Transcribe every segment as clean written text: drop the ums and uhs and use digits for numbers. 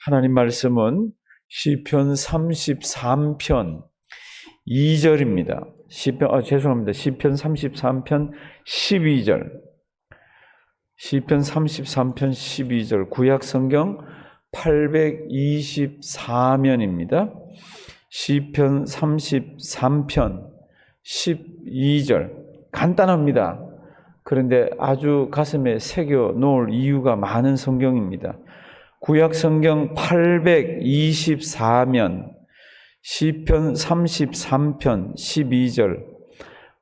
하나님 말씀은 시편 33편 2절입니다. 시편 33편 12절. 시편 33편 12절 구약 성경 824면입니다. 시편 33편 12절. 간단합니다. 그런데 아주 가슴에 새겨 놓을 이유가 많은 성경입니다. 구약 성경 824면 시편 33편 12절.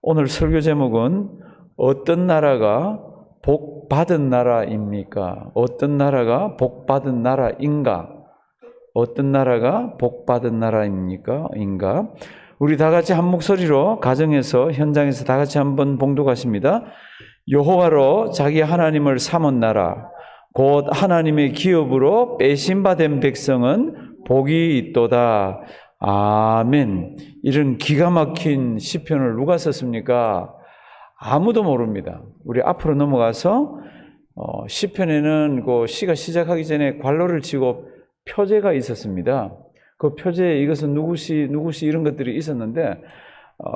오늘 설교 제목은 어떤 나라가 복 받은 나라입니까? 어떤 나라가 복 받은 나라인가? 어떤 나라가 복 받은 나라입니까? 우리 다 같이 한 목소리로 가정에서 현장에서 다 같이 한번 봉독하십니다. 여호와로 자기 하나님을 삼은 나라 곧 하나님의 기업으로 빼심받은 백성은 복이 있도다. 아멘. 이런 기가 막힌 시편을 누가 썼습니까? 아무도 모릅니다. 우리 앞으로 넘어가서 시편에는 그 시가 시작하기 전에 괄호를 치고 표제가 있었습니다. 그 표제에 이것은 누구시 이런 것들이 있었는데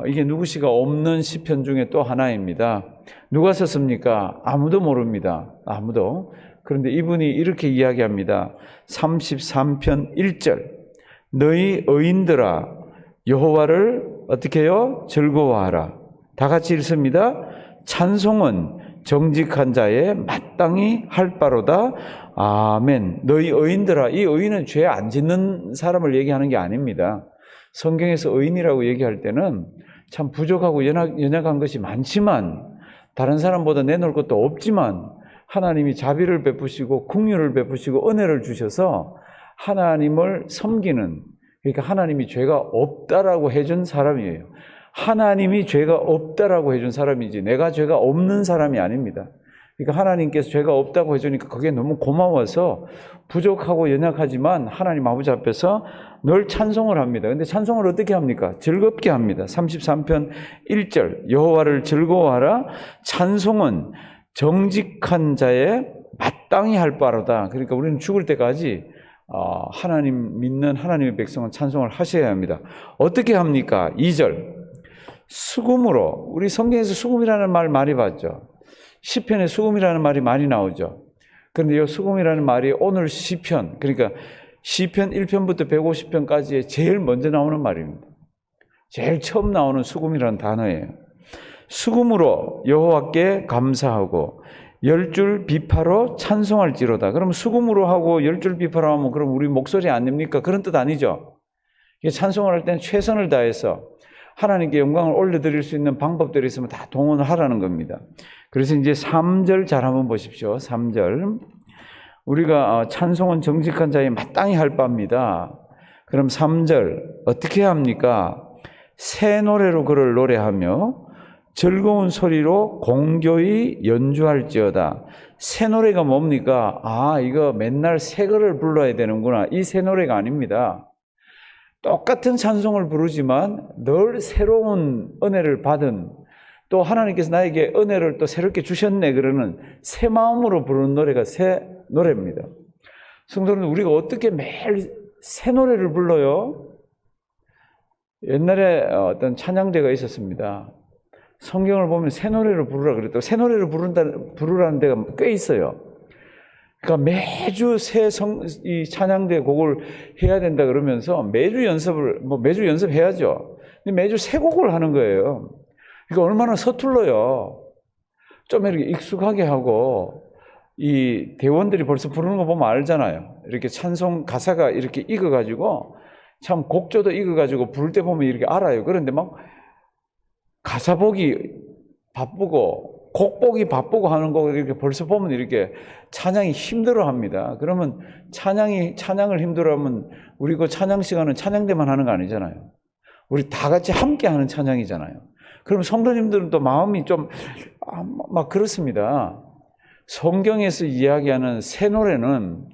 이게 누구시가 없는 시편 중에 또 하나입니다. 누가 썼습니까? 아무도 모릅니다. 아무도. 그런데 이분이 이렇게 이야기합니다. 33편 1절. 너희 의인들아 여호와를 어떻게 해요? 즐거워하라. 다 같이 읽습니다. 찬송은 정직한 자의 마땅히 할 바로다. 아멘. 너희 의인들아. 이 의인은 죄 안 짓는 사람을 얘기하는 게 아닙니다. 성경에서 의인이라고 얘기할 때는 참 부족하고 연약한 것이 많지만 다른 사람보다 내놓을 것도 없지만 하나님이 자비를 베푸시고 긍휼을 베푸시고 은혜를 주셔서 하나님을 섬기는, 그러니까 하나님이 죄가 없다라고 해준 사람이에요. 하나님이 죄가 없다라고 해준 사람이지 내가 죄가 없는 사람이 아닙니다. 그러니까 하나님께서 죄가 없다고 해주니까 그게 너무 고마워서 부족하고 연약하지만 하나님 아버지 앞에서 늘 찬송을 합니다. 근데 찬송을 어떻게 합니까? 즐겁게 합니다. 33편 1절 여호와를 즐거워하라. 찬송은 정직한 자의 마땅히 할 바로다. 그러니까 우리는 죽을 때까지 하나님 믿는 하나님의 백성은 찬송을 하셔야 합니다. 어떻게 합니까? 2절 수금으로. 우리 성경에서 수금이라는 말 많이 봤죠. 시편에 수금이라는 말이 많이 나오죠. 그런데 이 수금이라는 말이 오늘 시편, 그러니까 시편 1편부터 150편까지의 제일 먼저 나오는 말입니다. 제일 처음 나오는 수금이라는 단어예요. 수금으로 여호와께 감사하고 10줄 비파로 찬송할지로다. 그럼 수금으로 하고 10줄 비파로 하면 그럼 우리 목소리 안 냅니까? 그런 뜻 아니죠. 찬송을 할 때는 최선을 다해서 하나님께 영광을 올려드릴 수 있는 방법들이 있으면 다 동원을 하라는 겁니다. 그래서 이제 3절 잘 한번 보십시오. 3절. 우리가 찬송은 정직한 자에 마땅히 할 바입니다. 그럼 3절 어떻게 합니까? 새 노래로 그를 노래하며 즐거운 소리로 공교히 연주할지어다. 새 노래가 뭡니까? 이거 맨날 새 거를 불러야 되는구나. 이 새 노래가 아닙니다. 똑같은 찬송을 부르지만 늘 새로운 은혜를 받은, 또 하나님께서 나에게 은혜를 또 새롭게 주셨네 그러는 새 마음으로 부르는 노래가 새 노래입니다. 성도는 우리가 어떻게 매일 새 노래를 불러요? 옛날에 어떤 찬양대가 있었습니다. 성경을 보면 새 노래를 부르라 그랬다고. 새 노래를 부르라는 데가 꽤 있어요. 그러니까 매주 이 찬양대 곡을 해야 된다 그러면서 매주 연습해야죠. 근데 매주 새 곡을 하는 거예요. 그러니까 얼마나 서툴러요. 좀 이렇게 익숙하게 하고, 이 대원들이 벌써 부르는 거 보면 알잖아요. 이렇게 찬송 가사가 이렇게 익어가지고, 참 곡조도 익어가지고 부를 때 보면 이렇게 알아요. 그런데 막 가사 보기 바쁘고 곡 보기 바쁘고 하는 거 이렇게 벌써 보면 이렇게 찬양이 힘들어 합니다. 그러면 찬양을 힘들어하면 우리 그 찬양 시간은 찬양대만 하는 거 아니잖아요. 우리 다 같이 함께 하는 찬양이잖아요. 그럼 성도님들은 또 마음이 좀 막 그렇습니다. 성경에서 이야기하는 새 노래는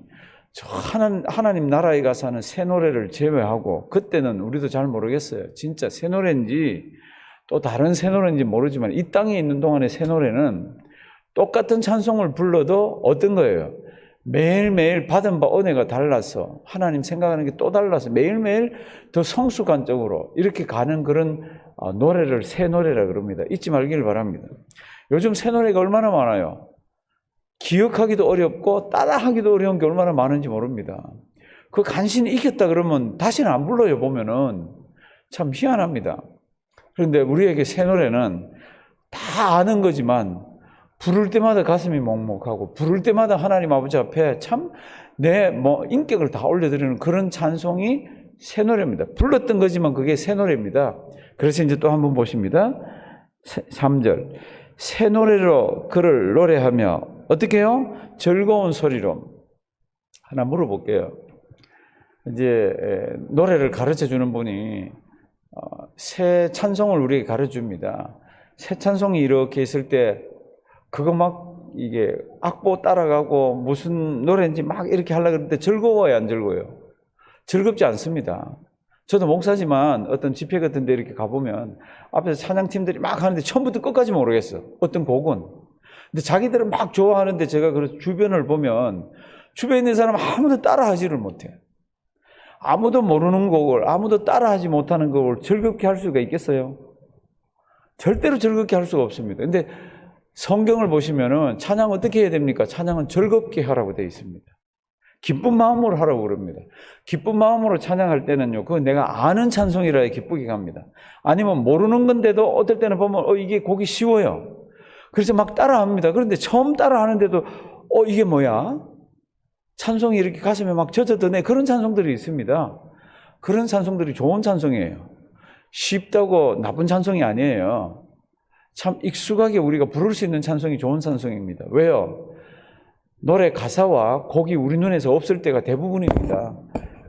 하나님 나라에 가서 하는 새 노래를 제외하고, 그때는 우리도 잘 모르겠어요. 진짜 새 노래인지 또 다른 새 노래인지 모르지만 이 땅에 있는 동안의 새 노래는 똑같은 찬송을 불러도 어떤 거예요? 매일매일 받은 바 은혜가 달라서 하나님 생각하는 게 또 달라서 매일매일 더 성숙한적으로 이렇게 가는 그런 노래를 새 노래라 그럽니다. 잊지 말기를 바랍니다. 요즘 새 노래가 얼마나 많아요. 기억하기도 어렵고 따라하기도 어려운 게 얼마나 많은지 모릅니다. 그 간신히 이겼다 그러면 다시는 안 불러요. 보면은 참 희한합니다. 그런데 우리에게 새 노래는 다 아는 거지만 부를 때마다 가슴이 먹먹하고 부를 때마다 하나님 아버지 앞에 참 내 인격을 다 올려드리는 그런 찬송이 새 노래입니다. 불렀던 거지만 그게 새 노래입니다. 그래서 이제 또 한번 보십니다. 3절. 새 노래로 그를 노래하며 어떻게 해요? 즐거운 소리로. 하나 물어볼게요. 이제 노래를 가르쳐 주는 분이 새 찬송을 우리에게 가르쳐 줍니다. 새 찬송이 이렇게 있을 때 그거 막 이게 악보 따라가고 무슨 노래인지 막 이렇게 하려고 그러는데 즐거워요, 안 즐거워요? 즐겁지 않습니다. 저도 목사지만 어떤 집회 같은 데 이렇게 가보면 앞에서 찬양팀들이 막 하는데 처음부터 끝까지 모르겠어. 어떤 곡은. 근데 자기들은 막 좋아하는데 제가 그 주변을 보면 주변에 있는 사람 아무도 따라하지를 못해. 아무도 모르는 곡을, 아무도 따라하지 못하는 곡을 즐겁게 할 수가 있겠어요? 절대로 즐겁게 할 수가 없습니다. 근데 성경을 보시면은 찬양 어떻게 해야 됩니까? 찬양은 즐겁게 하라고 되어 있습니다. 기쁜 마음으로 하라고 그럽니다. 기쁜 마음으로 찬양할 때는요, 그건 내가 아는 찬송이라 기쁘게 갑니다. 아니면 모르는 건데도 어떨 때는 보면 이게 곡이 쉬워요. 그래서 막 따라합니다. 그런데 처음 따라하는데도 이게 뭐야? 찬송이 이렇게 가슴에 막 젖어드네. 그런 찬송들이 있습니다. 그런 찬송들이 좋은 찬송이에요. 쉽다고 나쁜 찬송이 아니에요. 참 익숙하게 우리가 부를 수 있는 찬송이 좋은 찬송입니다. 왜요? 노래 가사와 곡이 우리 눈에서 없을 때가 대부분입니다.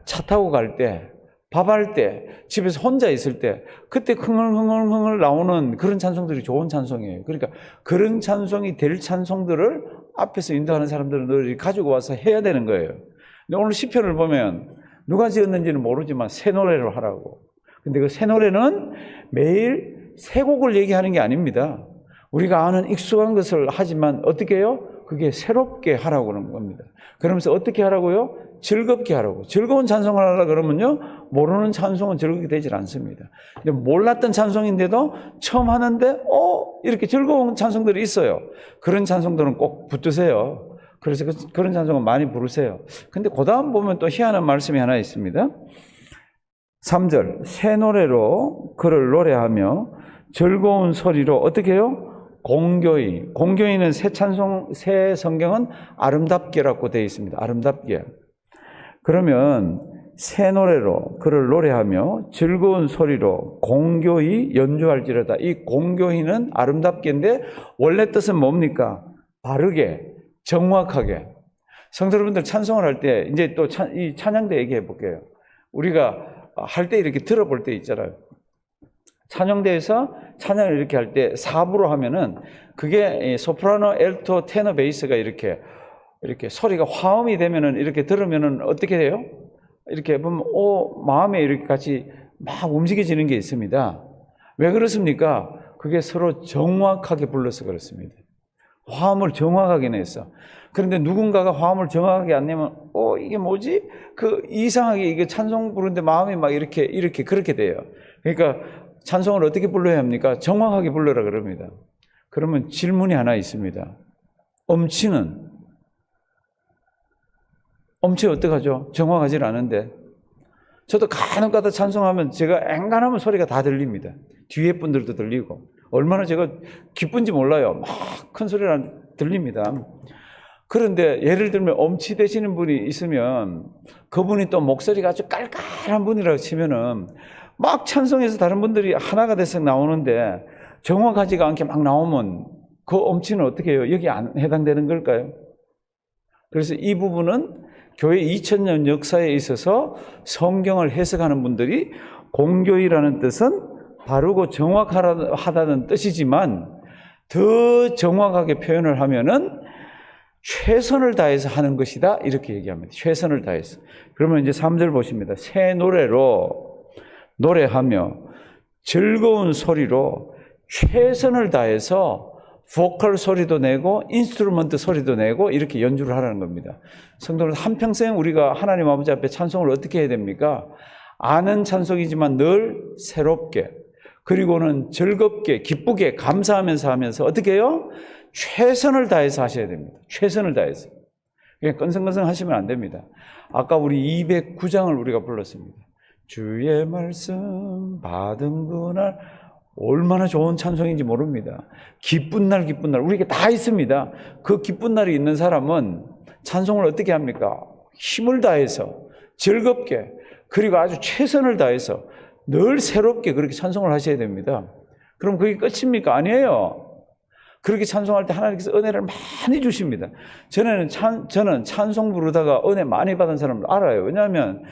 차 타고 갈 때, 밥할 때, 집에서 혼자 있을 때, 그때 흥얼흥얼 나오는 그런 찬송들이 좋은 찬송이에요. 그러니까 그런 찬송이 될 찬송들을 앞에서 인도하는 사람들은 가지고 와서 해야 되는 거예요. 근데 오늘 시편을 보면 누가 지었는지는 모르지만 새 노래로 하라고. 근데 그 새 노래는 매일 새 곡을 얘기하는 게 아닙니다. 우리가 아는 익숙한 것을 하지만 어떻게 해요? 그게 새롭게 하라고 그러는 겁니다. 그러면서 어떻게 하라고요? 즐겁게 하라고. 즐거운 찬송을 하려고 그러면요, 모르는 찬송은 즐겁게 되질 않습니다. 근데 몰랐던 찬송인데도 처음 하는데 이렇게 즐거운 찬송들이 있어요. 그런 찬송들은 꼭 붙드세요. 그래서 그런 찬송은 많이 부르세요. 근데 그 다음 보면 또 희한한 말씀이 하나 있습니다. 3절. 새 노래로 그를 노래하며 즐거운 소리로 어떻게 해요? 공교히. 공교히는 새 성경은 아름답게라고 되어 있습니다. 아름답게. 그러면 새 노래로 그를 노래하며 즐거운 소리로 공교히 연주할지로다. 이 공교히는 아름답게인데 원래 뜻은 뭡니까? 바르게, 정확하게. 성도 여러분들 찬송을 할 때 이제 또 이 찬양대 얘기해 볼게요. 우리가 할 때 이렇게 들어볼 때 있잖아요. 찬양대에서 찬양을 이렇게 할 때 4부로 하면은 그게 소프라노, 엘토, 테너, 베이스가 이렇게 소리가 화음이 되면은 이렇게 들으면은 어떻게 돼요? 이렇게 보면 마음에 이렇게 같이 막 움직여지는 게 있습니다. 왜 그렇습니까? 그게 서로 정확하게 불러서 그렇습니다. 화음을 정확하게 냈어. 그런데 누군가가 화음을 정확하게 안 내면 이게 뭐지? 이상하게 이게 찬송 부르는데 마음이 막 이렇게 그렇게 돼요. 그러니까 찬송을 어떻게 불러야 합니까? 정확하게 불러라 그럽니다. 그러면 질문이 하나 있습니다. 엄치는 어떡하죠? 정확하지 않은데. 저도 간혹가다 찬송하면 제가 앵간하면 소리가 다 들립니다. 뒤에 분들도 들리고. 얼마나 제가 기쁜지 몰라요. 막 큰 소리가 들립니다. 그런데 예를 들면 엄치 되시는 분이 있으면 그분이 또 목소리가 아주 깔깔한 분이라고 치면은 막 찬송에서 다른 분들이 하나가 돼서 나오는데 정확하지가 않게 막 나오면 그 엄치는 어떻게 해요? 여기 안 해당되는 걸까요? 그래서 이 부분은 교회 2000년 역사에 있어서 성경을 해석하는 분들이 공교이라는 뜻은 바르고 정확하다는 뜻이지만 더 정확하게 표현을 하면은 최선을 다해서 하는 것이다 이렇게 얘기합니다. 최선을 다해서. 그러면 이제 3절 보십니다. 새 노래로 노래하며 즐거운 소리로 최선을 다해서 보컬 소리도 내고 인스트루먼트 소리도 내고 이렇게 연주를 하라는 겁니다. 성도는 한평생 우리가 하나님 아버지 앞에 찬송을 어떻게 해야 됩니까? 아는 찬송이지만 늘 새롭게, 그리고는 즐겁게, 기쁘게, 감사하면서 하면서 어떻게 해요? 최선을 다해서 하셔야 됩니다. 최선을 다해서. 그냥 끈성끈성 하시면 안 됩니다. 아까 우리 209장을 우리가 불렀습니다. 주의 말씀 받은 그날, 얼마나 좋은 찬송인지 모릅니다. 기쁜 날, 기쁜 날. 우리에게 다 있습니다. 그 기쁜 날이 있는 사람은 찬송을 어떻게 합니까? 힘을 다해서, 즐겁게, 그리고 아주 최선을 다해서 늘 새롭게 그렇게 찬송을 하셔야 됩니다. 그럼 그게 끝입니까? 아니에요. 그렇게 찬송할 때 하나님께서 은혜를 많이 주십니다. 저는 찬송 부르다가 은혜 많이 받은 사람을 알아요. 왜냐하면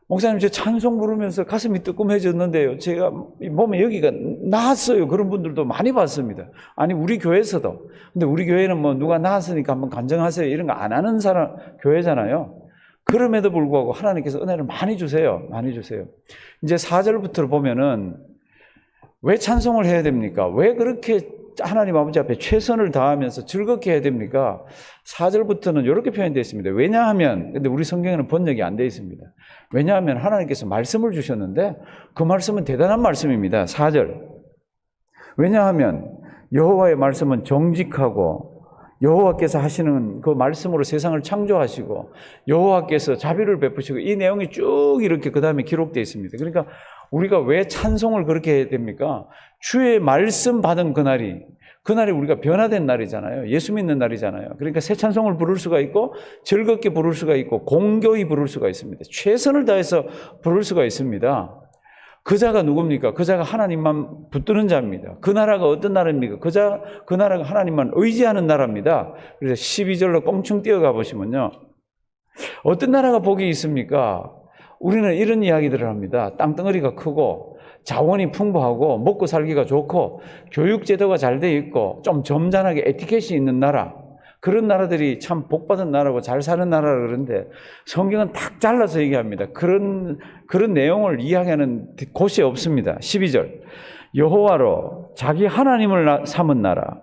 목사님, 저 찬송 부르면서 가슴이 뜨끔해졌는데요, 제가 보면 여기가 나았어요. 그런 분들도 많이 봤습니다. 아니, 우리 교회에서도. 근데 우리 교회는 뭐 누가 나았으니까 한번 간증하세요 이런 거 안 하는 사람 교회잖아요. 그럼에도 불구하고 하나님께서 은혜를 많이 주세요. 많이 주세요. 이제 4절부터 보면은 왜 찬송을 해야 됩니까? 왜 그렇게 하나님 아버지 앞에 최선을 다하면서 즐겁게 해야 됩니까? 4절부터는 이렇게 표현되어 있습니다. 왜냐하면, 근데 우리 성경에는 번역이 안 되어 있습니다. 왜냐하면 하나님께서 말씀을 주셨는데 그 말씀은 대단한 말씀입니다. 4절. 왜냐하면 여호와의 말씀은 정직하고 여호와께서 하시는 그 말씀으로 세상을 창조하시고 여호와께서 자비를 베푸시고, 이 내용이 쭉 이렇게 그 다음에 기록되어 있습니다. 그러니까 우리가 왜 찬송을 그렇게 해야 됩니까? 주의 말씀 받은 그날이 우리가 변화된 날이잖아요. 예수 믿는 날이잖아요. 그러니까 새 찬송을 부를 수가 있고 즐겁게 부를 수가 있고 공교히 부를 수가 있습니다. 최선을 다해서 부를 수가 있습니다. 그 자가 누굽니까? 그 자가 하나님만 붙드는 자입니다. 그 나라가 어떤 나라입니까? 그 나라가 하나님만 의지하는 나라입니다. 그래서 12절로 껑충 뛰어가 보시면요, 어떤 나라가 복이 있습니까? 우리는 이런 이야기들을 합니다. 땅덩어리가 크고 자원이 풍부하고 먹고 살기가 좋고 교육제도가 잘 돼 있고 좀 점잖하게 에티켓이 있는 나라, 그런 나라들이 참 복받은 나라고 잘 사는 나라라 그러는데 성경은 딱 잘라서 얘기합니다. 그런 내용을 이야기하는 곳이 없습니다. 12절. 여호와로 자기 하나님을 삼은 나라,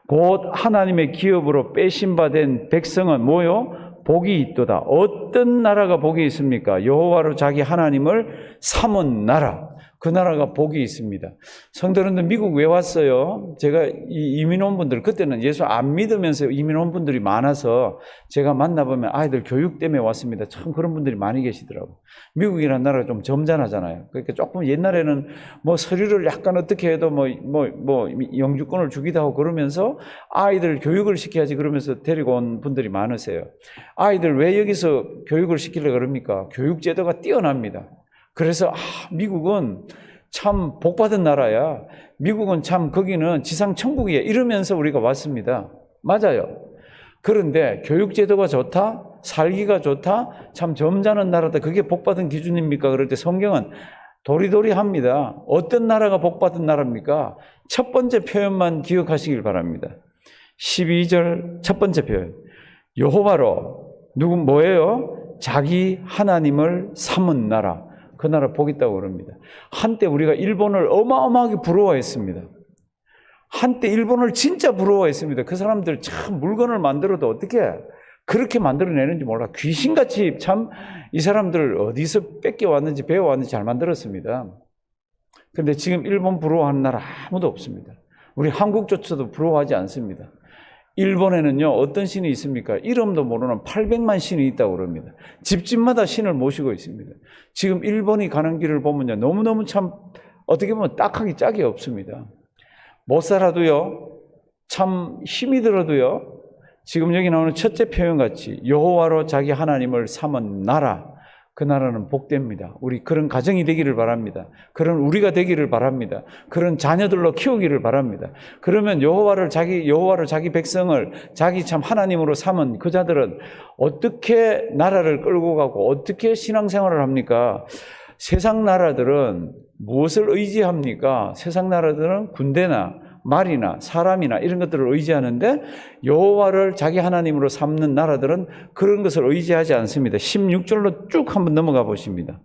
곧 하나님의 기업으로 빼신바된 백성은 뭐요? 복이 있도다. 어떤 나라가 복이 있습니까? 여호와로 자기 하나님을 삼은 나라. 그 나라가 복이 있습니다. 성도님들, 미국 왜 왔어요? 제가 이 이민 온 분들, 그때는 예수 안 믿으면서 이민 온 분들이 많아서 제가 만나보면 아이들 교육 때문에 왔습니다. 참 그런 분들이 많이 계시더라고요. 미국이라는 나라가 좀 점잖하잖아요. 그러니까 조금 옛날에는 뭐 서류를 약간 어떻게 해도 영주권을 주기도 하고 그러면서 아이들 교육을 시켜야지 그러면서 데리고 온 분들이 많으세요. 아이들 왜 여기서 교육을 시키려고 그럽니까? 교육제도가 뛰어납니다. 그래서 미국은 참 복받은 나라야. 미국은 참 거기는 지상 천국이야. 이러면서 우리가 왔습니다. 맞아요. 그런데 교육제도가 좋다, 살기가 좋다, 참 점잖은 나라다, 그게 복받은 기준입니까? 그럴 때 성경은 도리도리합니다. 어떤 나라가 복받은 나라입니까? 첫 번째 표현만 기억하시길 바랍니다. 12절 첫 번째 표현. 여호와로 뭐예요? 자기 하나님을 삼은 나라. 그 나라 복 있다고 그럽니다. 한때 우리가 일본을 어마어마하게 부러워했습니다. 한때 일본을 진짜 부러워했습니다. 그 사람들 참 물건을 만들어도 어떻게 그렇게 만들어내는지 몰라. 귀신같이 참 이 사람들 어디서 뺏겨왔는지 배워왔는지 잘 만들었습니다. 그런데 지금 일본 부러워하는 나라 아무도 없습니다. 우리 한국조차도 부러워하지 않습니다. 일본에는요, 어떤 신이 있습니까? 이름도 모르는 800만 신이 있다고 그럽니다. 집집마다 신을 모시고 있습니다. 지금 일본이 가는 길을 보면요, 너무너무 참 어떻게 보면 딱하기 짝이 없습니다. 못 살아도요, 참 힘이 들어도요, 지금 여기 나오는 첫째 표현같이 여호와로 자기 하나님을 삼은 나라, 그 나라는 복됩니다. 우리 그런 가정이 되기를 바랍니다. 그런 우리가 되기를 바랍니다. 그런 자녀들로 키우기를 바랍니다. 그러면 여호와로 자기 백성을 자기 참 하나님으로 삼은 그 자들은 어떻게 나라를 끌고 가고 어떻게 신앙생활을 합니까? 세상 나라들은 무엇을 의지합니까? 세상 나라들은 군대나 말이나 사람이나 이런 것들을 의지하는데 여호와를 자기 하나님으로 삼는 나라들은 그런 것을 의지하지 않습니다. 16절로 쭉 한번 넘어가 보십니다.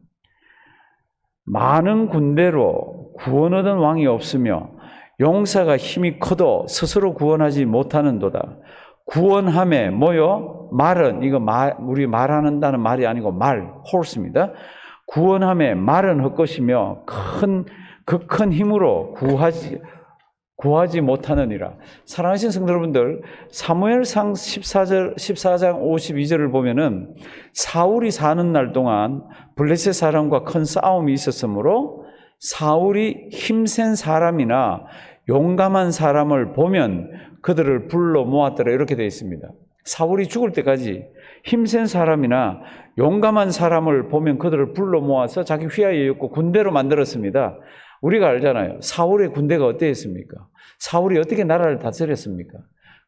많은 군대로 구원 얻은 왕이 없으며 용사가 힘이 커도 스스로 구원하지 못하는도다. 구원함에 뭐요? 말은, 이거 우리 말하는다는 말이 아니고 horse입니다. 구원함에 말은 헛것이며 그 큰 힘으로 구하지 못하느니라. 사랑하신 성도 여러분들, 사무엘상 14장 52절을 보면은 사울이 사는 날 동안 블레셋 사람과 큰 싸움이 있었으므로 사울이 힘센 사람이나 용감한 사람을 보면 그들을 불러 모았더라, 이렇게 되어 있습니다. 사울이 죽을 때까지 힘센 사람이나 용감한 사람을 보면 그들을 불러 모아서 자기 휘하에 엮고 군대로 만들었습니다. 우리가 알잖아요. 사울의 군대가 어땠습니까? 사울이 어떻게 나라를 다스렸습니까?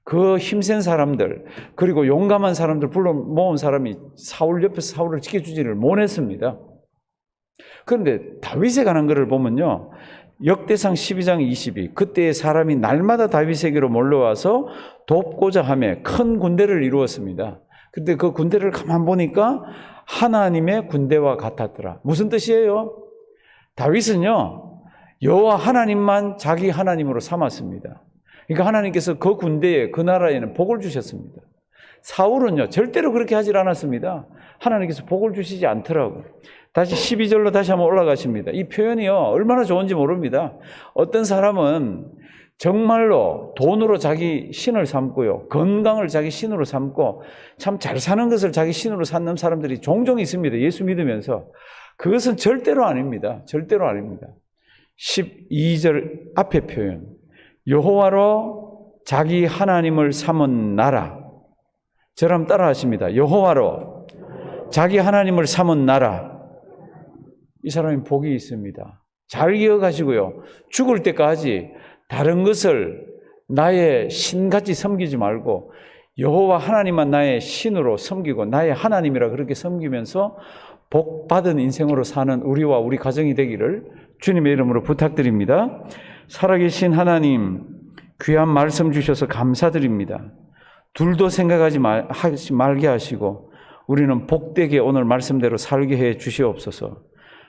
그 힘센 사람들, 그리고 용감한 사람들 불러 모은 사람이 사울 옆에서 사울을 지켜주지를 못했습니다. 그런데 다윗에 관한 것을 보면요, 역대상 12장 22, 그때의 사람이 날마다 다윗에게로 몰려와서 돕고자 하며 큰 군대를 이루었습니다. 근데 그 군대를 가만 보니까 하나님의 군대와 같았더라. 무슨 뜻이에요? 다윗은요, 여호와 하나님만 자기 하나님으로 삼았습니다. 그러니까 하나님께서 그 군대에, 그 나라에는 복을 주셨습니다. 사울은요, 절대로 그렇게 하질 않았습니다. 하나님께서 복을 주시지 않더라고. 다시 12절로 다시 한번 올라가십니다. 이 표현이요, 얼마나 좋은지 모릅니다. 어떤 사람은 정말로 돈으로 자기 신을 삼고요, 건강을 자기 신으로 삼고 참 잘 사는 것을 자기 신으로 삼는 사람들이 종종 있습니다. 예수 믿으면서. 그것은 절대로 아닙니다. 절대로 아닙니다. 12절 앞에 표현, 여호와로 자기 하나님을 삼은 나라. 저랑 따라 하십니다. 여호와로 자기 하나님을 삼은 나라. 이 사람이 복이 있습니다. 잘 기억하시고요, 죽을 때까지 다른 것을 나의 신같이 섬기지 말고 여호와 하나님만 나의 신으로 섬기고 나의 하나님이라 그렇게 섬기면서 복 받은 인생으로 사는 우리와 우리 가정이 되기를 주님의 이름으로 부탁드립니다. 살아계신 하나님, 귀한 말씀 주셔서 감사드립니다. 둘도 생각하지 말게 하시고 우리는 복되게 오늘 말씀대로 살게 해 주시옵소서.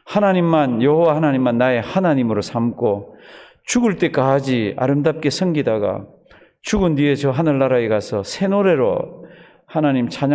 하나님만, 여호와 하나님만 나의 하나님으로 삼고 죽을 때까지 아름답게 섬기다가 죽은 뒤에 저 하늘나라에 가서 새 노래로 하나님 찬양